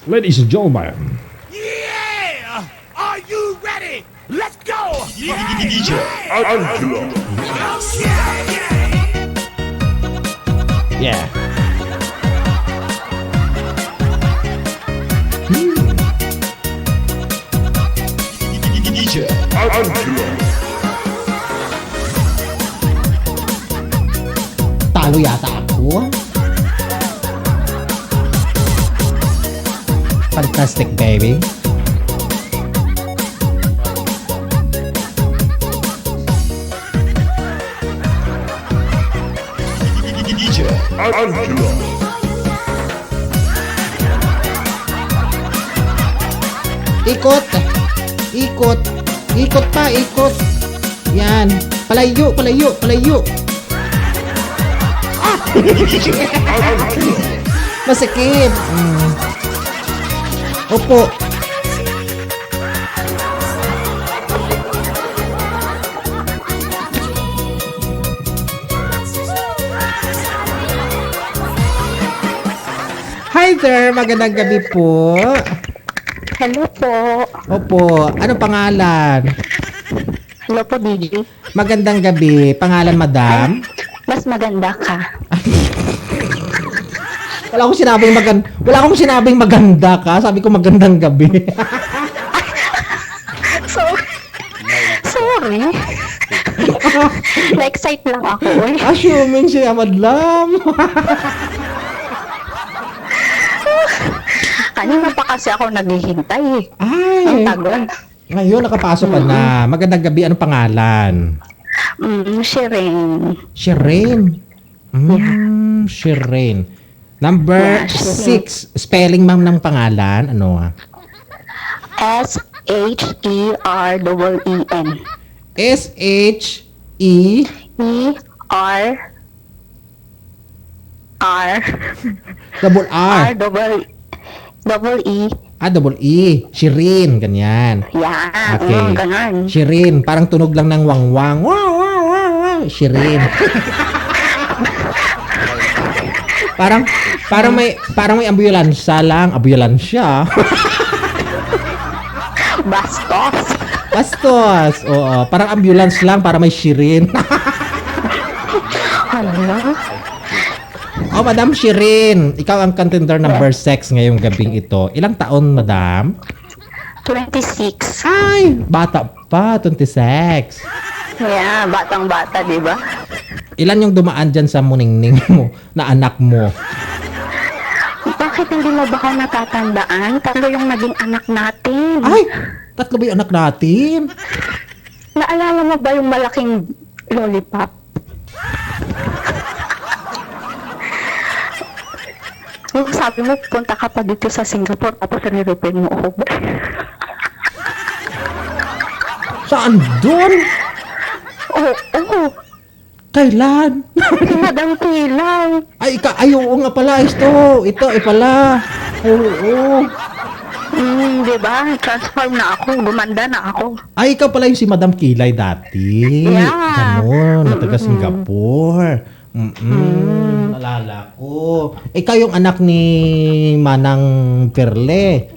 Ladies and gentlemen, Yeah! Are you ready? Let's go! DJ Angelo. Yeah. DJ Angelo. Talo yata ako. Fantastic, baby. DJ Angelo. Ikot. Ikot. Ikot pa, ikot. Yan. Palayo, palayo, palayo. Ah! Masakit. Opo. Hi there, magandang gabi po. Hello po. Opo, ano pangalan? Hello po, DJ. Magandang gabi. Pangalan, madam? Mas maganda ka. Wala akong sinabing maganda ka. Sabi ko magandang gabi. Sorry. Na-excite lang ako eh. Assuming siya, madam. Kanina pa kasi ako naghihintay eh. Ay, Ang tagal. ngayon nakapasok ka na. Magandang gabi. Anong pangalan? Shireen. Shireen. Shireen. Number Yeah, Shireen. 6. Spelling, ma'am, ng pangalan. Ano? S-H-E-R-E-E-N. S-H-E E-R R double R. Double E. Double E. Shireen. Ganyan. Yan. Okay. Ganon. Shireen. Parang tunog lang ng wangwang. Wow, wow, wow, wow. Shireen. parang may ambulansya lang. Ambulansya. Bastos. Bastos. Oo. Parang ambulance lang para may Shireen. Ano? Oh, Madam Shireen. Ikaw ang contender number 6 ngayong gabing ito. Ilang taon, Madam? 26. Ay, bata pa. 26. Yeah, batang-bata, di ba? Ilan yung dumaan dyan sa muningning mo na anak mo? Bakit hindi mo ba ako natatandaan? Tatlo yung naging anak natin. Ay, tatlo ba yung anak natin? Naalala mo ba yung malaking lollipop? Yung sabi mo, punta ka pa dito sa Singapore tapos re-repair mo ako. Saan doon? Oo. Kailan? Si Madam Kilaw. Ay, oo nga pala. Ito pala. Oo. Di ba? Transform na ako. Gumanda na ako. Ay, ikaw pala yung si Madam Kilay dati. Yeah. Ganon, na taga Singapore. Nalala ko. Ikaw yung anak ni Manang Perle.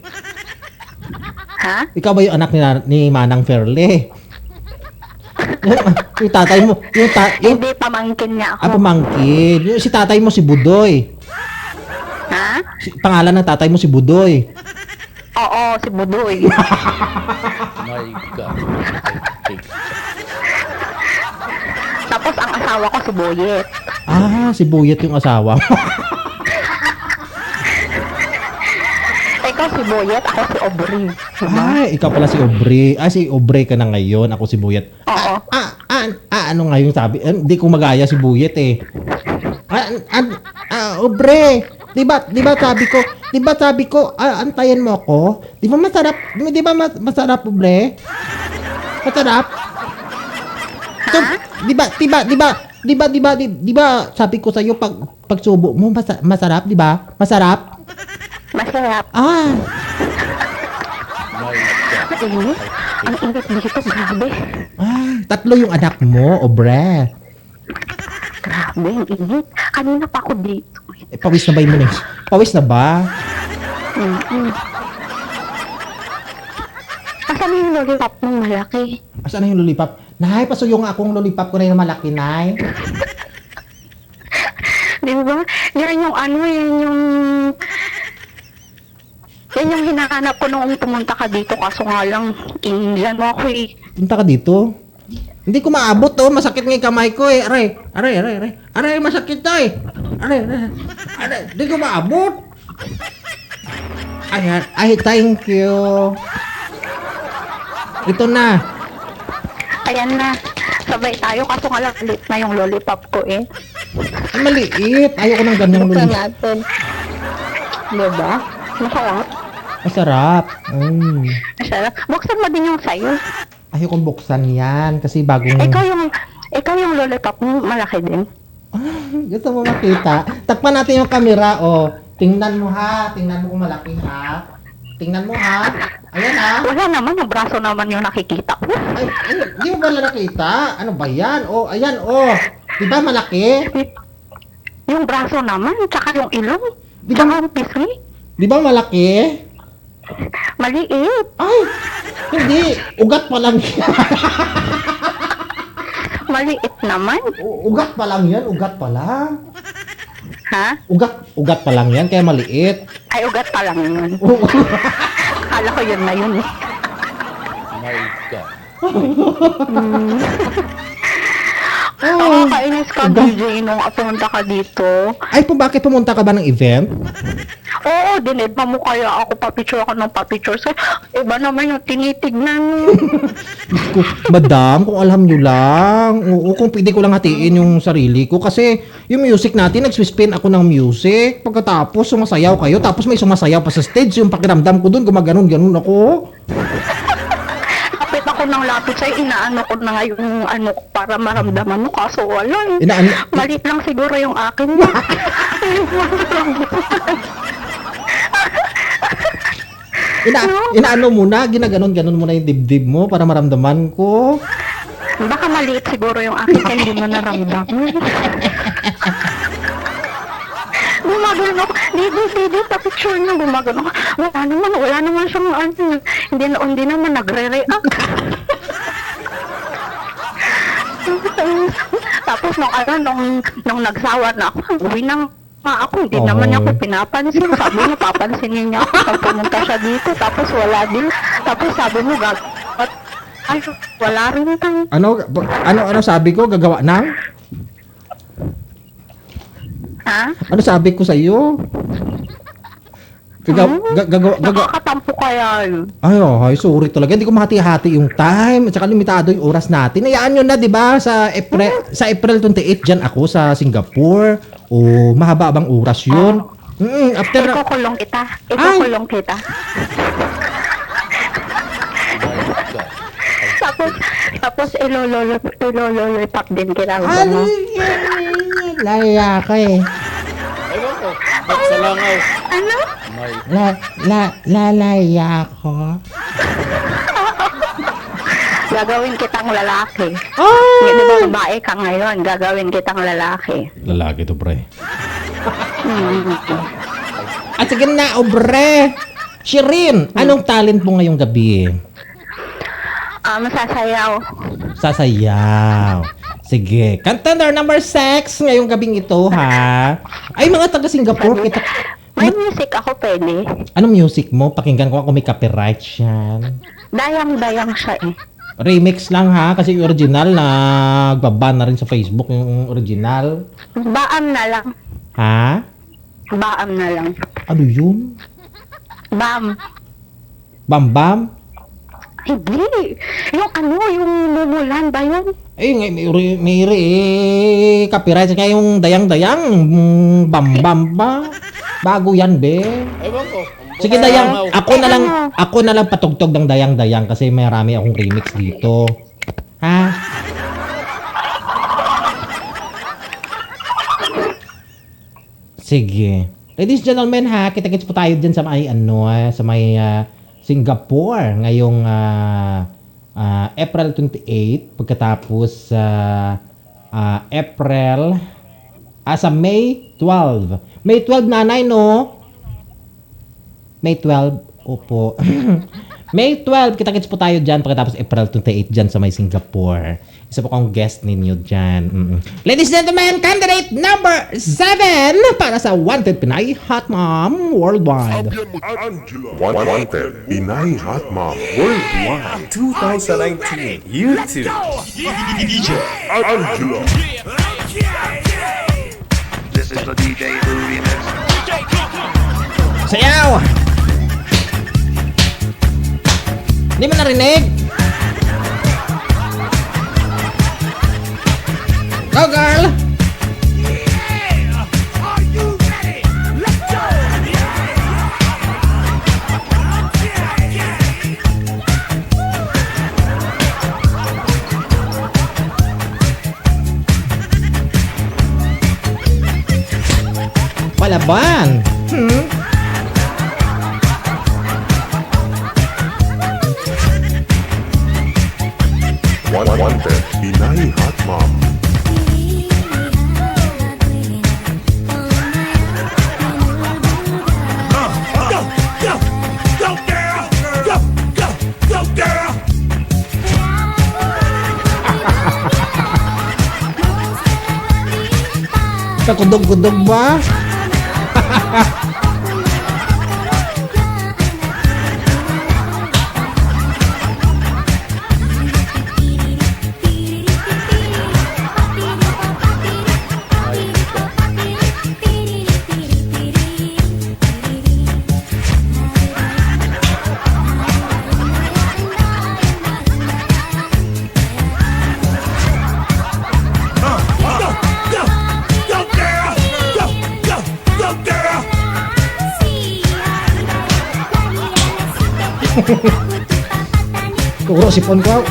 Ha? Ikaw ba yung anak ni Manang Perle? yung tatay mo, Hindi, pamangkin niya ako. pamangkin. Si tatay mo si Budoy. Ha? Pangalan ng tatay mo si Budoy. Oo, si Budoy. My God. Tapos ang asawa ko si Boyet. Si Buyet yung asawa mo. Ikaw si Boyet, ako si Aubrey. Diba? Ikaw pala si Aubrey. Si Aubrey ka na ngayon. Ako si Buyet. Oo. Ano nga yung sabi? Hindi ko magaya si Buyet eh. Aubrey. Di ba sabi ko, antayin mo ako? Di ba masarap, Aubrey? Masarap? So, di ba sabi ko sa iyo pagsubo mo masarap, di ba? Masarap? Masarap. Ang init. Ang init dito, grabe. Tatlo yung anak mo, Obre. Grabe, ang init. Kanina pa ako dito. Pawis na ba yung munis? Pawis na ba? Asan yung lollipop mong malaki? Asan na yung lollipop? Nay, pasuyo nga akong lollipop ko na yung malaki, Nay. Di ba? Yan yung ano, yan yung hinahanap ko nung pumunta ka dito, kaso nga lang, inilan mo ako eh. Punta ka dito. Hindi ko maabot, oh. Masakit nga yung kamay ko, eh. Aray, masakit to, eh. Aray. Hindi ko maabot. Ay, thank you. Ito na. Ayan na, sabay tayo, kaso nga lang, late na yung lollipop ko eh. Ay, maliit. Ayoko ng ganyang Buksan lollipop. natin. Diba? Masarap. Masarap. Masarap. Buksan mo din yung sayo. Ayokong buksan yan kasi bagong... Ikaw yung lollipop mo, malaki din. Gusto mo makita? Takpan natin yung camera, oh. Tingnan mo ha. Tingnan mo kung malaki ha. Tingnan mo ha. Ayan ha. Wala naman, yung braso naman yung nakikita ko. Ay, di mo ba nakita? Ano ba yan? Oh, ayan, oh. Diba malaki? Yung braso naman, tsaka yung ilong. Di ba- Tsaka yung pisngi. Di ba malaki? Maliit. Ay, hindi. Ugat pa lang yan. Maliit naman. Ugat pa lang yan. Ugat pa lang. Ha? Ugat pa lang yan, kaya maliit. Ay, ugat pa lang yun. Oo. Kala ko yun na yun eh. My God. Nakakainis ka, DJ, nung pumunta ka dito. Ay, bakit pumunta ka ba ng event? Oo, dinedma mo kaya ako papicture ako ng papicture. So, iba naman yung tinitignan mo. Madam, kung alam nyo lang. Oo, kung pwede ko lang hatiin yung sarili ko. Kasi yung music natin, nag-spin ako ng music. Pagkatapos, sumasayaw kayo. Tapos may sumasayaw pa sa stage. Yung pakiramdam ko dun, gumaganon-ganon ako. Lapit ako ng lapit sa'yo, inaano ko na nga yung ano ko para maramdaman mo. Kaso wala eh. Malit lang siguro yung akin. Inaano muna, ginaganon-ganon muna yung dibdib mo para maramdaman ko. Baka maliit siguro yung akin kaya hindi mo naramdaman. Gumagano ako. Didi, pa-picture niya. Gumagano ako. Wala naman siyang ano. Hindi naman nagre-react. Tapos nung nagsawa na ako, uwi na nga ako. Hindi naman niya ako pinapansin. Sabi mo, papansinin niya ako pag pumunta siya dito. Tapos wala din. Tapos sabi mo, ay, wala rin tayo. Ano sabi ko? Gagawa ng? Ha? Ano sabi ko sa iyo? Gagawa. Nakakatampo kaya yun. Ay, sorry talaga. Hindi ko mahati-hati yung time. At saka limitado yung oras natin. Hayaan nyo na, di ba? Sa April 28, dyan ako sa Singapore. O, mahaba bang oras yun? After na... Ikukulong kita. Ikukulong kita. Tapos ilololipap din kita. Laya ka eh. Ewan ko. Ba't sa langaw? Ano? My Lalaya ko. Gagawin kitang lalaki. Ah! Di ba babae ka ngayon? Gagawin kitang lalaki. Lalaki to, pre. At sige na, obre. Shirin, anong talent mo ngayong gabi? Masasayaw. Sasayaw. Sige. Contender number 6 ngayong gabing ito, ha? Ay, mga taga Singapore. May music ako pwede. Anong music mo? Pakinggan ko kung may copyright yan. Dayang-dayang siya eh. Remix lang, ha? Kasi yung original, nagbaban na rin sa Facebook yung original. Baam na lang. Ha? Baam na lang. Ano yun? Bam. Bam-bam? Hindi. Yung ano, yung mumulan ba yun? Eh, may copyright. Kaya yung dayang-dayang, bam-bam ba? Bago yan, be. Ewan ko. Sige, dayang. Ako na lang patugtog ng dayang-dayang kasi may marami akong remix dito. Ha? Sige. Ladies and gentlemen, ha, kita-kits po tayo dyan sa may Singapore ngayong April 28 pagkatapos sa May 12. May 12 nanay, no? May 12. Opo. May 12. Kita-kits po tayo dyan. Pagkatapos April 28 dyan sa may Singapore. Isa po akong guest ninyo dyan. Ladies and gentlemen, candidate number 7 para sa Wanted Pinay Hot Mom Worldwide. Wanted Pinay Hot Mom Worldwide 2019 YouTube. Angela. This is the DJ Who remix. Sayaw! Hindi mo narinig? Go girl! Yeah! Are you ready? Let's go! Palaban! Wanted Pinay Hot Mom. Go! Go! Go, girl! Go! Go! Go, girl! Kakudog-kudog ba? Go! Go! Go, girl! Go! Go! Go, girl! Kuro sipon ko.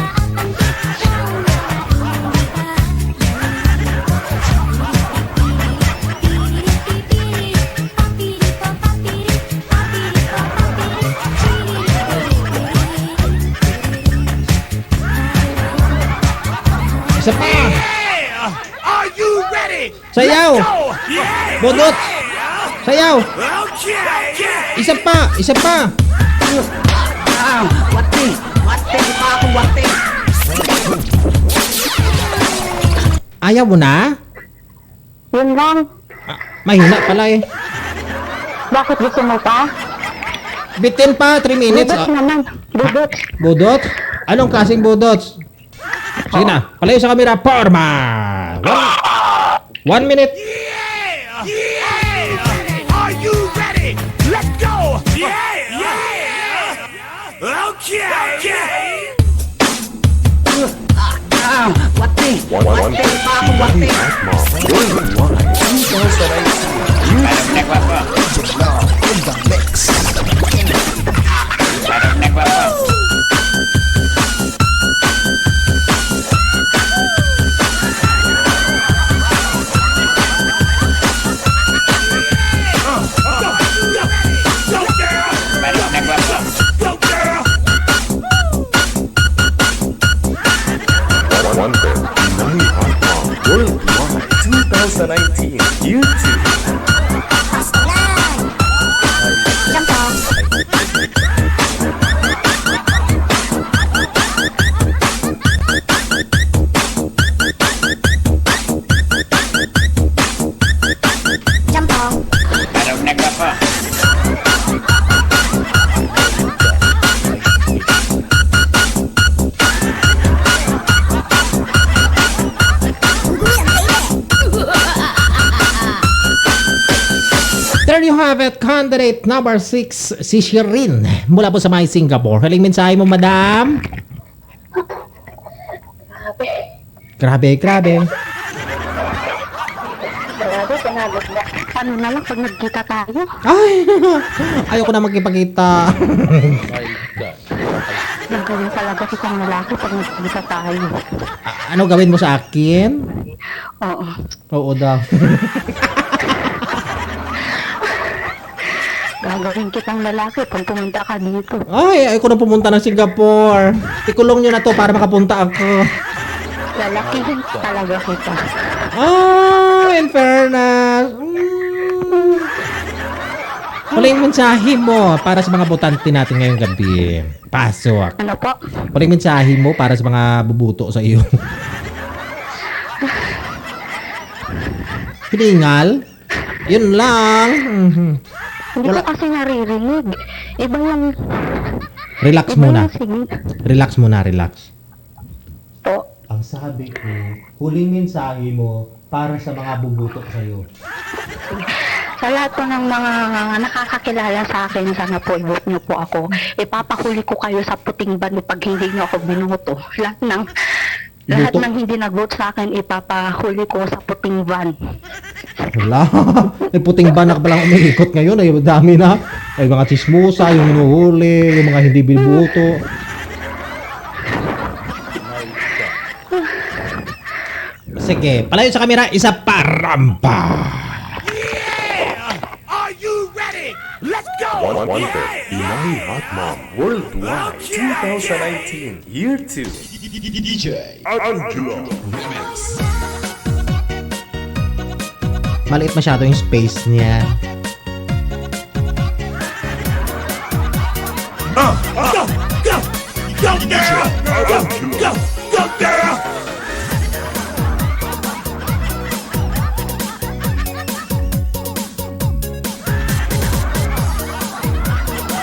Isa pa! Yeah! Are you ready? Sayaw! Let's go! Yeah! Bodot! Sayaw! Okay! Isa pa! Isa pa! Ayaw mo na? Yun lang. Mahina pala eh. Bakit gusto mo pa? Bitin pa, 3 minutes. Budot naman. Budot. Budot? Anong klaseng budots? Sige na, palayo sa camera. Forma! 1 minute. Yeah! Yeah! Are you ready? Let's go! Yeah! Yeah! Okay! Okay! Wanted Pinay Hot Mom Worldwide 2019 Go, girl! Go, girl! Wanted Pinay Hot Mom Worldwide 2019 YouTube. There you have it, candidate number 6, si Shirin, mula po sa may Singapore. Haling mensahe mo, madam? Grabe, grabe. Grabe, panagot na. Paano na lang pag nagkita tayo? Ay, ayoko na magkipagkita. My God. Nagawin talaga kitang lalaki pag nagkita tayo. Ano gawin mo sa akin? Oo. Oo daw. Gagawin kitang lalaki pag pumunta ka dito. Ay, ayoko na pumunta ng Singapore. Ikulong nyo na to para makapunta ako. Lalakihin talaga kita. Ah, in fairness. Huling mensahe mo para sa mga botante natin ngayong gabi. Pasok. Ano po? Huling mensahe mo para sa mga bubuto sa iyo. Hiningal? Yun lang. Mhm. Hindi ko kasi naririnig. Iba yung... Relax Iba muna. yung sige Relax muna, relax. po. Ang sabi ko, huling mensahe mo para sa mga bubuto sa iyo. Sa lahat po ng mga nakakakilala sa akin, sana po i-vote niyo po ako. Ipapahuli ko kayo sa puting ban pag hindi niyo ako binuto. Lahat Buto? ng hindi nag-vote sa akin, ipapahuli ko sa puting van. Wala. May puting banak pa lang umiikot ngayon. Ay, dami na. Ay, mga chismosa, yung hinuhuli, yung mga hindi binubuto. Sige, palayo sa kamera, isa pa, rampa. Are you ready? Let's go! Wonder, Pinay Hot Mom Worldwide 2019 Year 2. Angelo. Maliit masyado yung space niya. Go! Go! Go, girl! Go! Go! Go, girl!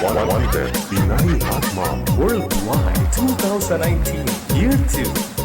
Wonder, Pinay Hot Mom Worldwide 2019 Year 2.